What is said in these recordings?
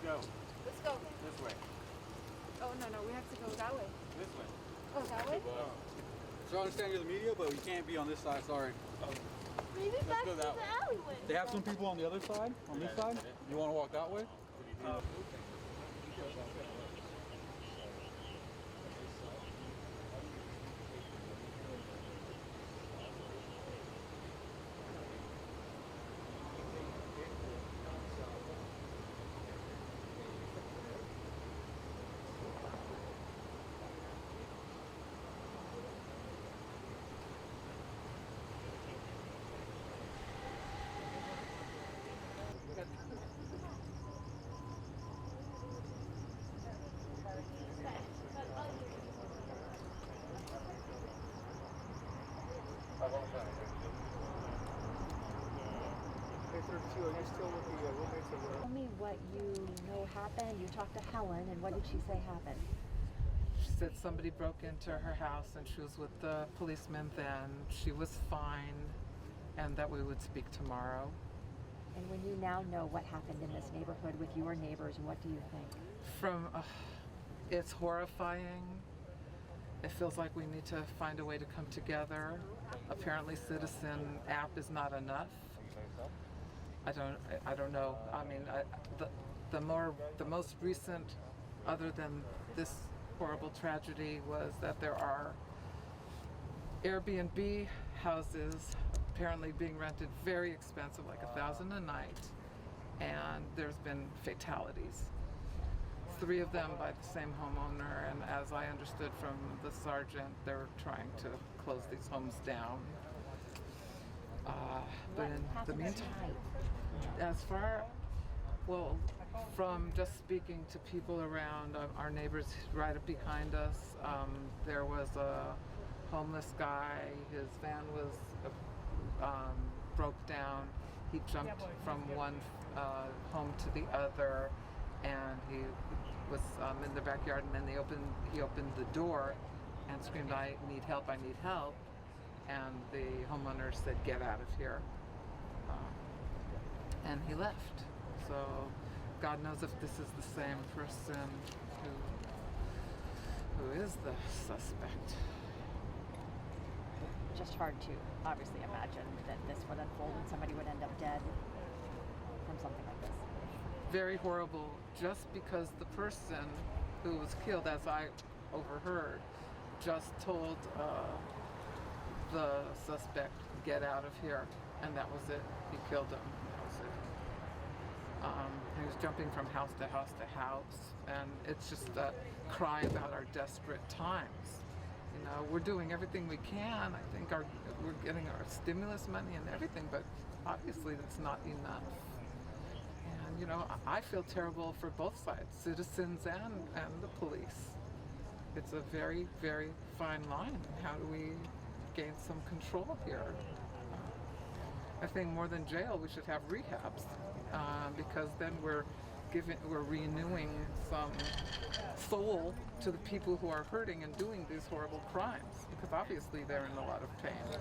go. Let's go. This way. Oh, no, we have to go that way. This way. Oh, that way? So I understand you're the media, but you can't be on this side, sorry. Maybe back go to that the way. alleyway. They have some people on the other side, on this side. You want to walk that way? Tell me what you know happened. You talked to Helen, and what did she say happened? She said somebody broke into her house and she was with the policeman then. She was fine and that we would speak tomorrow. And when you now know what happened in this neighborhood with your neighbors, what do you think? It's horrifying. It feels like we need to find a way to come together. Apparently Citizen app is not enough. I don't know. I mean, the most recent, other than this horrible tragedy, was that there are Airbnb houses apparently being rented very expensive, like $1,000 a night, and there's been fatalities. 3 of them by the same homeowner, and as I understood from the sergeant, they're trying to close these homes down. But in the meantime, from just speaking to people around, our neighbors right up behind us, there was a homeless guy. His van was broke down. He jumped from one home to the other, and he was in the backyard, and then he opened the door and screamed, "I need help, I need help." And the homeowner said, "Get out of here." And he left. So God knows if this is the same person who is the suspect. Just hard to obviously imagine that this would unfold and somebody would end up dead from something like this. Very horrible, just because the person who was killed, as I overheard, just told the suspect, "Get out of here," and that was it. He killed him. That was it. He was jumping from house to house to house, and it's just a cry about our desperate times. You know, we're doing everything we can. I think we're getting our stimulus money and everything, but obviously that's not enough. And you know, I feel terrible for both sides, citizens and the police. It's a very, very fine line. How do we gain some control here? I think more than jail, we should have rehabs, because then we're renewing some soul to the people who are hurting and doing these horrible crimes, because obviously they're in a lot of pain. Thank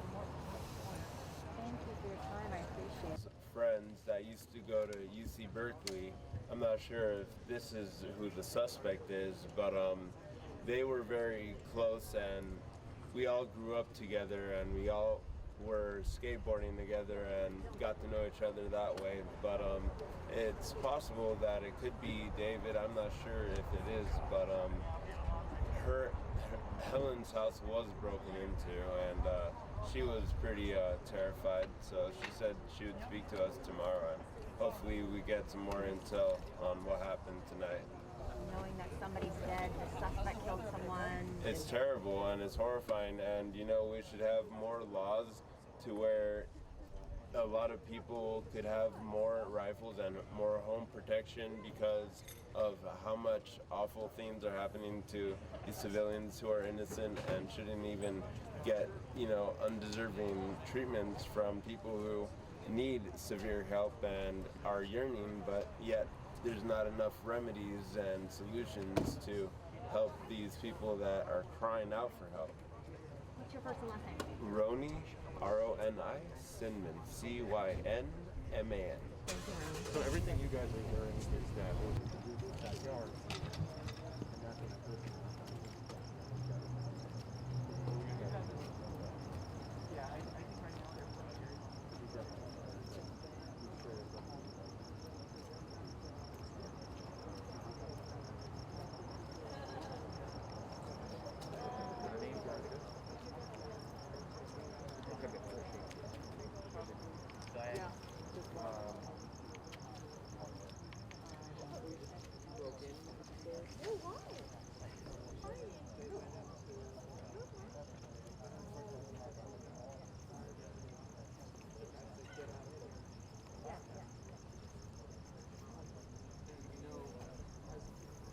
you for your time. I appreciate it. Friends that used to go to UC Berkeley. I'm not sure if this is who the suspect is, but they were very close, and we all grew up together, and we all were skateboarding together and got to know each other that way. But it's possible that it could be David. I'm not sure if it is, but Helen's house was broken into, and she was pretty terrified. So she said she would speak to us tomorrow, and hopefully we get some more intel on what happened tonight. Knowing that somebody's dead, the suspect killed someone. It's terrible and it's horrifying, and you know, we should have more laws to where a lot of people could have more rifles and more home protection because of how much awful things are happening to these civilians who are innocent and shouldn't even get, you know, undeserving treatments from people who need severe help and are yearning, but yet there's not enough remedies and solutions to help these people that are crying out for help. What's your first and last name? Roni, R-O-N-I, Cinman, C-Y-N-M-A-N. So everything you guys are hearing is that it was introduced in the backyard. And that's what Yeah, I think right now everybody here.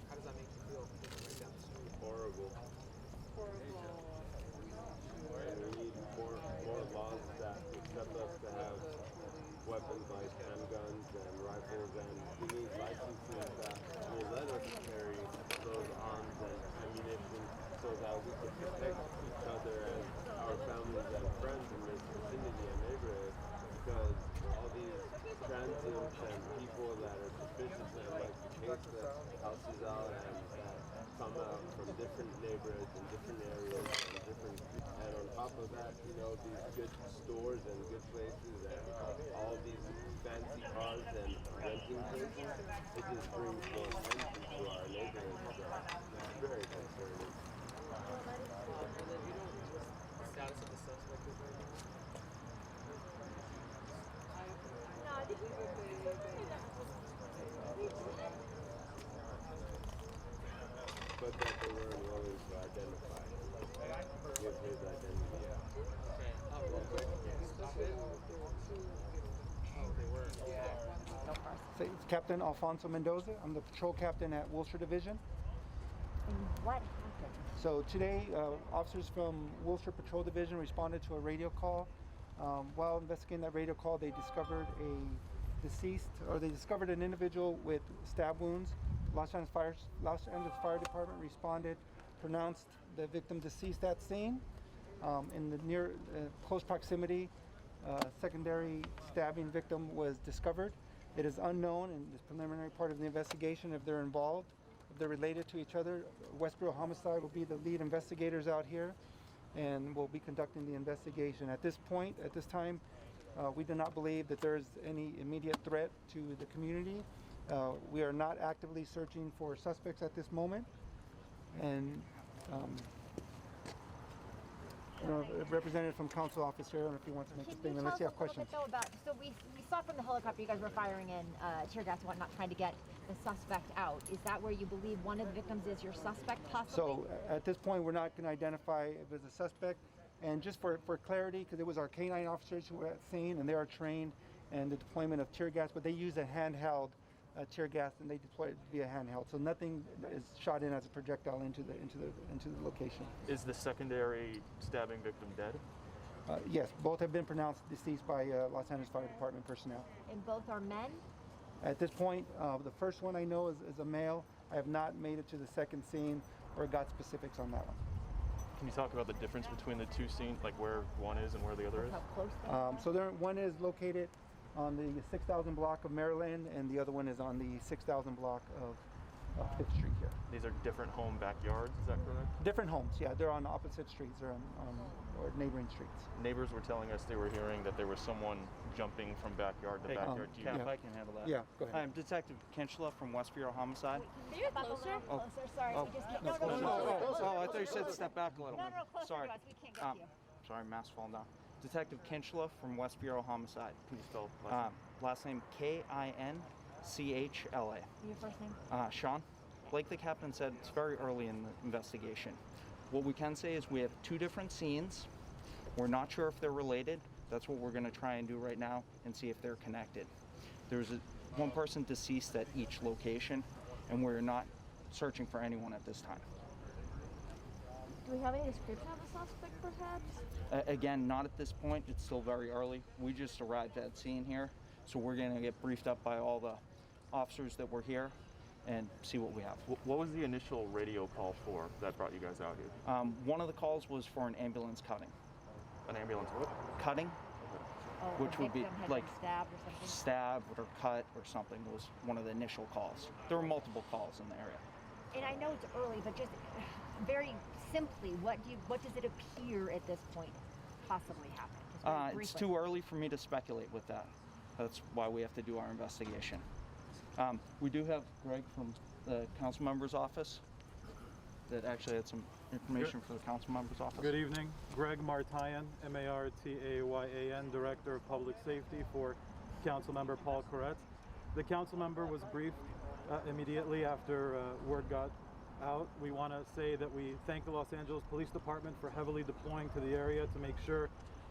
How does that make you feel? Right down the street. Horrible. And we need more laws that accept us to have weapons like handguns and rifles, and we need licenses that will let us carry those arms and ammunition so that we can protect each other and our families and friends in this vicinity and neighborhood, because all these transients and people that are suspicious and like to take the houses out and that come out from different neighborhoods and different areas and on top of that, you know, these good stores and good places and all these fancy cars and renting places, it just brings more attention to our neighborhood. So it's very concerning. And then you know what the status of the suspect is right now? But that they weren't willing to identify, give his identity. Okay. Real quick, stop it. Oh, they were. Go first. So it's Captain Alfonso Mendoza. I'm the patrol captain at Wilshire Division. And what happened? So today, officers from Wilshire Patrol Division responded to a radio call. While investigating that radio call, they discovered they discovered an individual with stab wounds. Los Angeles Fire Department responded, pronounced the victim deceased at scene. In the close proximity, secondary stabbing victim was discovered. It is unknown in this preliminary part of the investigation if they're involved, if they're related to each other. West Bureau Homicide will be the lead investigators out here and will be conducting the investigation. At this point, at this time, we do not believe that there's any immediate threat to the community. We are not actively searching for suspects at this moment. And representative from council office here, I don't know if you want to make a statement unless you have questions. Can you tell us a little bit though about, so we saw from the helicopter you guys were firing in tear gas and whatnot trying to get the suspect out. Is that where you believe one of the victims is your suspect possibly? So at this point we're not going to identify if it's a suspect, and just for clarity, because it was our K9 officers who were at scene and they are trained in the deployment of tear gas, but they use a handheld tear gas and they deploy it via handheld. So nothing is shot in as a projectile into the location. Is the secondary stabbing victim dead? Yes, both have been pronounced deceased by Los Angeles Fire Department personnel. And both are men? At this point, the first one I know is a male. I have not made it to the second scene or got specifics on that one. Can you talk about the difference between the two scenes, like where one is and where the other is? How close they are? So one is located on the 6,000 block of Maryland, and the other one is on the 6,000 block of 5th Street here. These are different home backyards, is that correct? Different homes, yeah. They're on opposite streets. They're on or neighboring streets. Neighbors were telling us they were hearing that there was someone jumping from backyard to backyard. Do you yeah. If I can handle that. Yeah, go ahead. I'm Detective Kinchla from West Bureau Homicide. Can you step up a little closer? Sorry, we just can't. Oh, I thought you said step back a little. No, closer Sorry. to us. We can't get to you. Sorry, mask falling down. Detective Kinchla from West Bureau Homicide. Can you spell Last name Kinchla. Your first name? Sean. Like the captain said, it's very early in the investigation. What we can say is we have two different scenes. We're not sure if they're related. That's what we're going to try and do right now and see if they're connected. There's one person deceased at each location, and we're not searching for anyone at this time. Do we have any description of the suspect, perhaps? Again, not at this point. It's still very early. We just arrived at scene here, so we're going to get briefed up by all the officers that were here and see what we have. What was the initial radio call for that brought you guys out here? One of the calls was for an ambulance cutting. An ambulance what? Cutting, Oh, which a would be victim had like been stabbed or something? stabbed or cut or something was one of the initial calls. There were multiple calls in the area. And I know it's early, but just very simply, what does it appear at this point possibly happened? Just very It's briefly. too early for me to speculate with that. That's why we have to do our investigation. We do have Greg from the council member's office that actually had some information for the council member's office. Good evening. Greg Martayan, Martayan, Director of Public Safety for Councilmember Paul Koretz. The council member was briefed immediately after word got out. We want to say that we thank the Los Angeles Police Department for heavily deploying to the area to make sure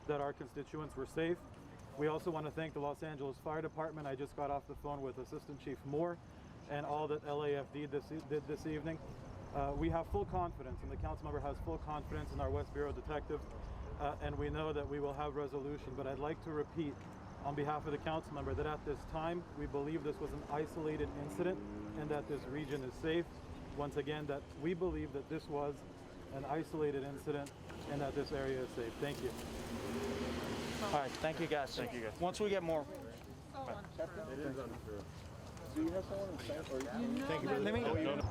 that our constituents were safe. We also want to thank the Los Angeles Fire Department. I just got off the phone with Assistant Chief Moore and all that LAFD did this evening. We have full confidence, and the council member has full confidence in our West Bureau detectives, and we know that we will have resolution. But I'd like to repeat on behalf of the council member that at this time, we believe this was an isolated incident and that this region is safe. Once again, that we believe that this was an isolated incident and that this area is safe. Thank you. All right, thank you guys. Thank you guys. Once we get more. It is untrue. Do you have someone in San or Thank you, brother.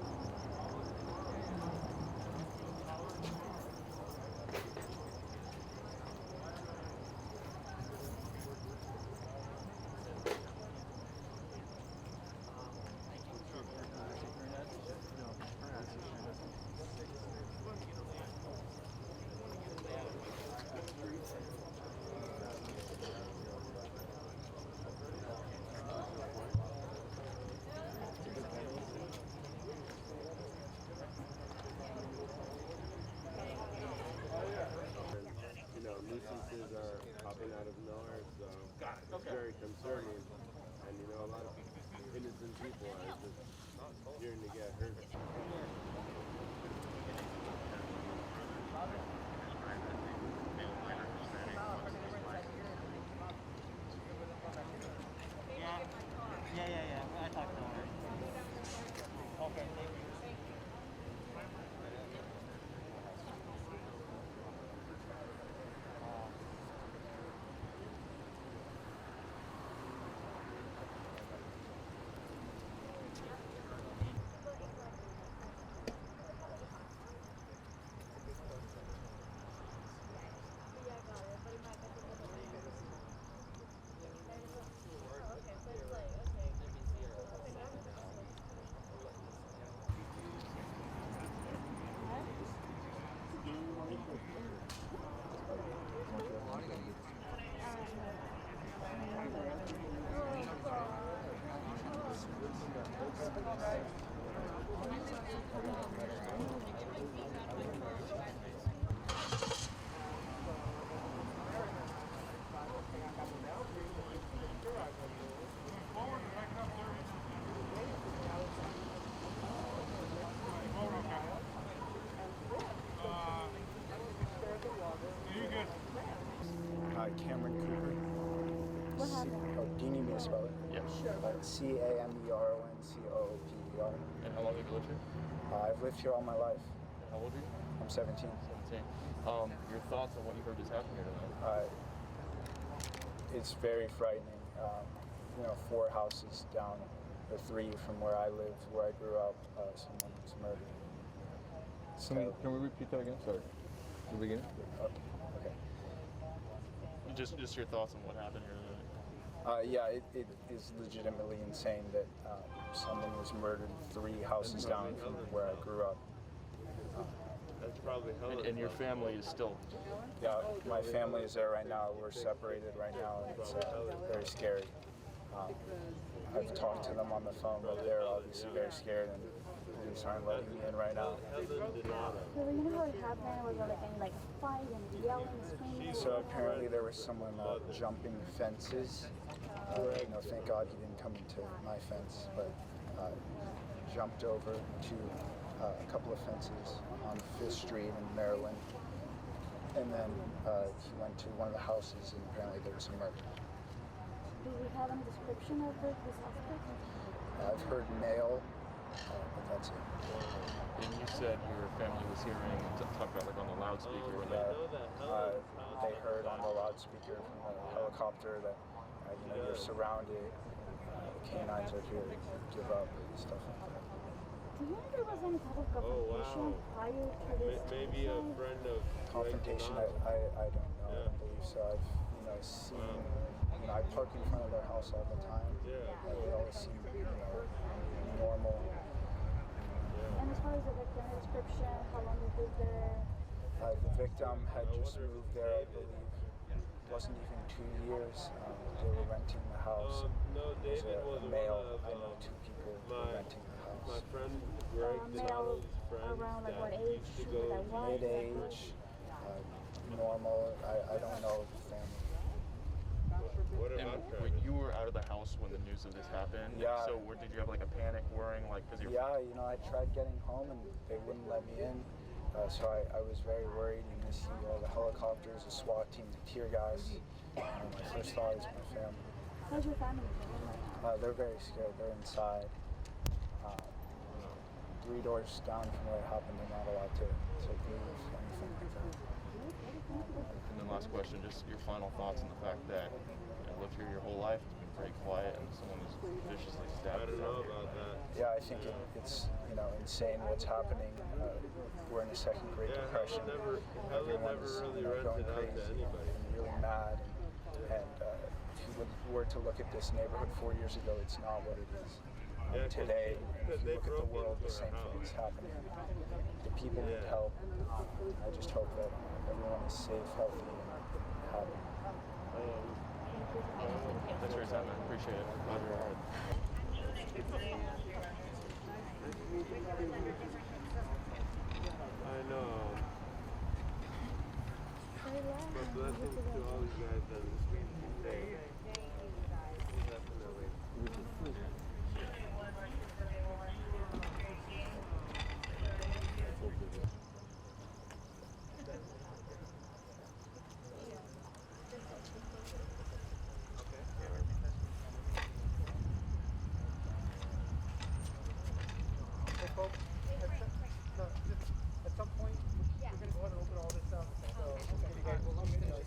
nuisances are popping out of nowhere, so it's very concerning. And a lot of innocent people are just fearing to get hurt. Yeah. I talked to her. Okay, thank you. Cameron Cooper. What happened? Do you need me to spell it? Yes. CAMERONCOPER. And how long have you lived here? I've lived here all my life. How old are you? I'm 17. 17. Your thoughts on what you heard just happened here tonight? It's very frightening. 4 houses down, or 3 from where I lived, where I grew up, someone was murdered. Can we repeat that again? Sorry. The beginning? Okay. Just your thoughts on what happened here tonight. It is legitimately insane that someone was murdered 3 houses down from where I grew up. That's probably And your family is still... Yeah, my family is there right now. We're separated right now, and it's very scary. I've talked to them on the phone, but they're obviously very scared, and police aren't letting me in right now. So you know how it happened? Was there like a fight and yelling, screaming? So apparently there was someone jumping fences. Thank God he didn't come into my fence, but jumped over to a couple of fences on 5th Street in Maryland. And then he went to one of the houses, and apparently there was a murder. Do we have any description of the suspect? I've heard male, but that's it. And you said your family was hearing, talk about like on the loudspeaker when They heard on the loudspeaker from the helicopter that you're surrounded, the canines are here, give up, and stuff like that. Do you know if there was any type of confrontation prior to this? Maybe a friend of Confrontation, I don't know. I don't believe so. I've seen, I park in front of their house all the time. They always seem, normal. And as far as the victim description, how long they lived there? The victim had just moved there, I believe. It wasn't even 2 years. They were renting the house. It was a male. I know 2 people were renting the house. My friend Greg, Male around like what age? Like what? Mid-age, normal. I don't know the family. And you were out of the house when the news of this happened. Yeah. So did you have like a panic, worrying, like, because you're... Yeah, I tried getting home and they wouldn't let me in. So I was very worried. You see all the helicopters, the SWAT team, the tear gas. My first thought is my family. How's your family doing? They're very scared. They're inside. 3 doors down from where it happened. They're not allowed to breathe, anything like that. And then last question, just your final thoughts on the fact that lived here your whole life, it's been pretty quiet, and someone was viciously stabbed. I don't know about that. Yeah, I think it's insane what's happening. We're in a second Great Depression. Everyone's going crazy and really mad. And if you were to look at this neighborhood 4 years ago, it's not what it is today. If you look at the world, the same thing is happening. The people need help. I just hope that everyone is safe, healthy, and happy. Thanks for your time, man. Appreciate it. Glad you're all right. I know. But blessings to all you guys and safe. Definitely. At some point, we're going to go ahead and open all this up. So, you guys will let me know.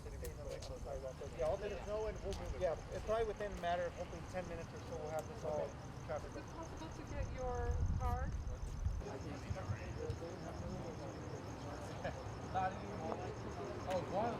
Yeah, I'll let us know, and we'll move. Yeah, it's probably within a matter of hopefully 10 minutes or so, we'll have this all covered. Is it possible to get your card? Oh, one.